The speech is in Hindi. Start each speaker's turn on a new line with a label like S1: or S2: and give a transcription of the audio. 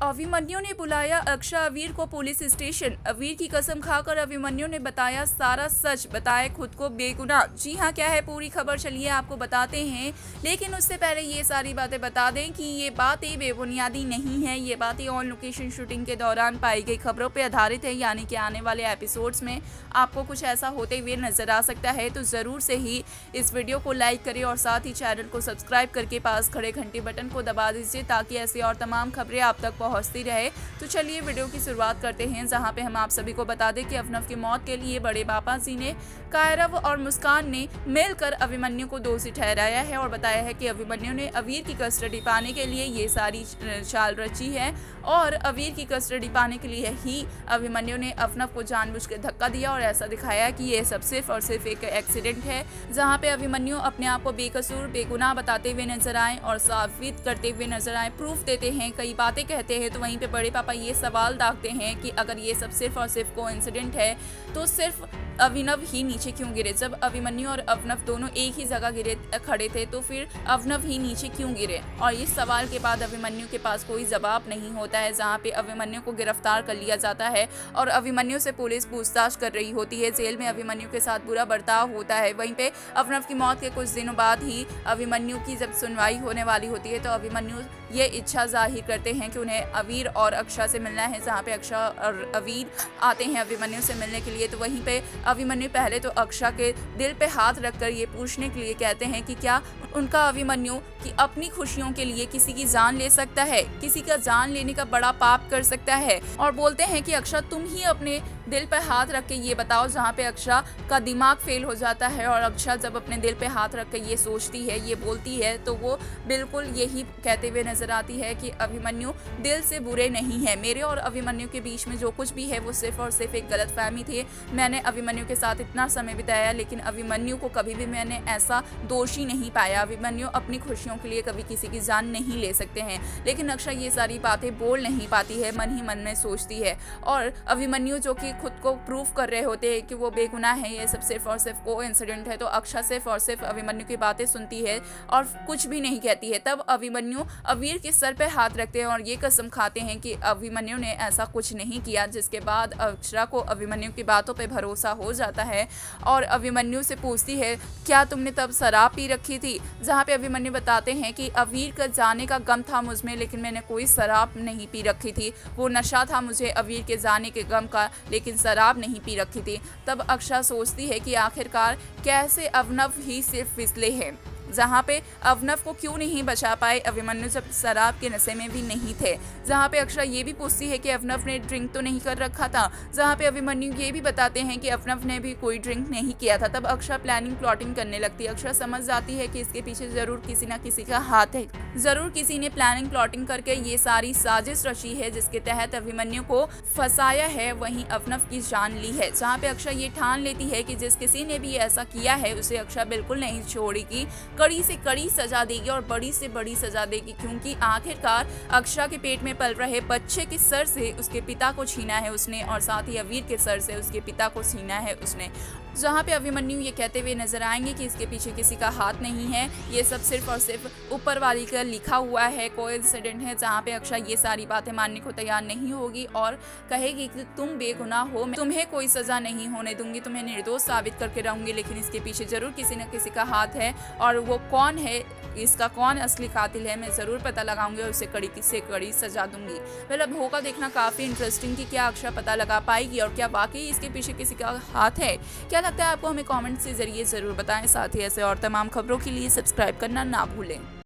S1: अभिमन्यु ने बुलाया अक्षय अवीर को पुलिस स्टेशन। अवीर की कसम खाकर अभिमन्यु ने बताया सारा सच, बताया खुद को बेगुनाह। जी हाँ, क्या है पूरी खबर, चलिए आपको बताते हैं। लेकिन उससे पहले ये सारी बातें बता दें कि ये बातें बेबुनियादी नहीं है। ये बातें ऑन लोकेशन शूटिंग के दौरान पाई गई खबरों पर आधारित है, यानी कि आने वाले एपिसोड्स में आपको कुछ ऐसा होते हुए नजर आ सकता है। तो ज़रूर से ही इस वीडियो को लाइक करें और साथ ही चैनल को सब्सक्राइब करके पास खड़े घंटी बटन को दबा दीजिए, ताकि ऐसी और तमाम खबरें आप तक पहुंचती रहे। तो चलिए वीडियो की शुरुआत करते हैं, जहां पे हम आप सभी को बता दें कि अवनव की मौत के लिए बड़े पापा जी ने, कायरव और मुस्कान ने मिलकर अभिमन्यु को दोषी ठहराया है और बताया है कि अभिमन्यु ने अवीर की कस्टडी पाने के लिए ये सारी चाल रची है और अवीर की कस्टडी पाने के लिए ही अभिमन्यु ने अवनव को जानबूझकर धक्का दिया और ऐसा दिखाया कि ये सब सिर्फ और सिर्फ एक एक्सीडेंट है, जहां पे अभिमन्यु अपने आप को बेकसूर बेगुनाह बताते हुए नजर आए और साबित करते हुए नजर आए, प्रूफ देते हैं, कई बातें कहते हैं। तो वहीं पे बड़े पापा ये सवाल दागते हैं कि अगर ये सब सिर्फ और सिर्फ कोइंसिडेंट है तो सिर्फ अभिनव ही नीचे क्यों गिरे? जब अभिमन्यु और अवनव दोनों एक ही जगह गिरे खड़े थे तो फिर अवनव ही नीचे क्यों गिरे? और इस सवाल के बाद अभिमन्यु के पास कोई जवाब नहीं होता है, जहां पे अभिमन्यु को गिरफ्तार कर लिया जाता है और अभिमन्यु से पुलिस पूछताछ कर रही होती है। जेल में अभिमन्यु के साथ बुरा बर्ताव होता है। वहीं पे अवनव की मौत के कुछ दिनों बाद ही अभिमन्यु की जब सुनवाई होने वाली होती है तो अभिमन्यु ये इच्छा जाहिर करते हैं कि उन्हें अवीर और अक्षय से मिलना है, जहाँ पे अक्षय और अवीर आते हैं अभिमन्यु से मिलने के लिए। तो वहीं पे अभिमन्यु पहले तो अक्षय के दिल पे हाथ रखकर ये पूछने के लिए कहते हैं कि क्या उनका अभिमन्यु कि अपनी खुशियों के लिए किसी की जान ले सकता है, किसी का जान लेने का बड़ा पाप कर सकता है। और बोलते हैं कि अक्षय तुम ही अपने दिल पे हाथ रख के ये बताओ, जहाँ पे अक्षय का दिमाग फेल हो जाता है और अक्षय जब अपने दिल पे हाथ रख के ये सोचती है, ये बोलती है, तो वो बिल्कुल यही कहते हुए नजर आती है कि अभिमन्यु दिल से बुरे नहीं है। मेरे और अभिमन्यु के बीच में जो कुछ भी है वो सिर्फ और सिर्फ एक गलतफहमी थी। मैंने अभिमन्यु के साथ इतना समय बिताया, लेकिन अभिमन्यु को कभी भी मैंने ऐसा दोषी नहीं पाया। अभिमन्यु अपनी खुशियों के लिए कभी किसी की जान नहीं ले सकते हैं। लेकिन अक्षय ये सारी बातें बोल नहीं पाती है, मन ही मन में सोचती है। और अभिमन्यु जो कि खुद को प्रूफ कर रहे होते हैं कि वो बेगुनाह है, ये सब सिर्फ और सिर्फ कोइंसिडेंट है, तो अक्षय सिर्फ और सिर्फ अभिमन्यु की बातें सुनती है और कुछ भी नहीं कहती है। तब अभिमन्यु अवीर के सर पे हाथ रखते हैं और ये कसम खाते हैं कि अभिमन्यु ने ऐसा कुछ नहीं किया, जिसके बाद अक्षय को अभिमन्यु की बातों पे भरोसा हो जाता है और अभिमन्यु से पूछती है क्या तुमने तब शराब पी रखी थी? जहाँ पे अभिमन्यु बताते हैं कि अवीर का जाने का गम था मुझमें, लेकिन मैंने कोई शराब नहीं पी रखी थी, वो नशा था मुझे अवीर के जाने के गम का, लेकिन शराब नहीं पी रखी थी। तब अक्षय सोचती है कि आखिरकार कैसे अवनव ही सिर्फ फिसले हैं, जहाँ पे अवनव को क्यों नहीं बचा पाए अभिमन्यु जब शराब के नशे में भी नहीं थे। जहाँ पे अक्षय ये भी पूछती है कि अवनव ने ड्रिंक तो नहीं कर रखा था, जहाँ पे अभिमन्यु ये भी बताते हैं कि अवनव ने भी कोई ड्रिंक नहीं किया था। तब अक्षय प्लानिंग प्लॉटिंग करने लगती है। अक्षय समझ जाती है कि इसके पीछे जरूर किसी ना किसी का हाथ है, जरूर किसी ने प्लानिंग प्लॉटिंग करके ये सारी साजिश रची है, जिसके तहत अभिमन्यु को फंसाया है, वहीं अवनव की जान ली है। जहाँ पे अक्षय ये ठान लेती है कि जिस किसी ने भी ऐसा किया है उसे अक्षय बिल्कुल नहीं छोड़ेगी, कड़ी से कड़ी सजा देगी और बड़ी से बड़ी सजा देगी, क्योंकि आखिरकार अक्षय के पेट में पल रहे बच्चे के सर से उसके पिता को छीना है उसने और साथ ही अवीर के सर से उसके पिता को छीना है उसने। जहाँ पे अभिमन्यु ये कहते हुए नजर आएंगे कि इसके पीछे किसी का हाथ नहीं है, ये सब सिर्फ और सिर्फ ऊपर वाली का लिखा हुआ है, कोइंसिडेंट है। जहाँ पे अक्षय ये सारी बातें मानने को तैयार नहीं होगी और कहेगी कि तुम बेगुनाह हो, मैं तुम्हें कोई सजा नहीं होने दूंगी, तुम्हें निर्दोष साबित करके रहूंगी, लेकिन इसके पीछे जरूर किसी न किसी का हाथ है और वो कौन है, इसका कौन असली कातिल है, मैं ज़रूर पता लगाऊंगी और उसे कड़ी से कड़ी सजा दूंगी। वेल, अब होगा देखना काफ़ी इंटरेस्टिंग कि क्या अक्षय पता लगा पाएगी और क्या वाकई इसके पीछे किसी का हाथ है। क्या लगता है आपको? हमें कमेंट्स के जरिए ज़रूर बताएं। साथ ही ऐसे और तमाम खबरों के लिए सब्सक्राइब करना ना भूलें।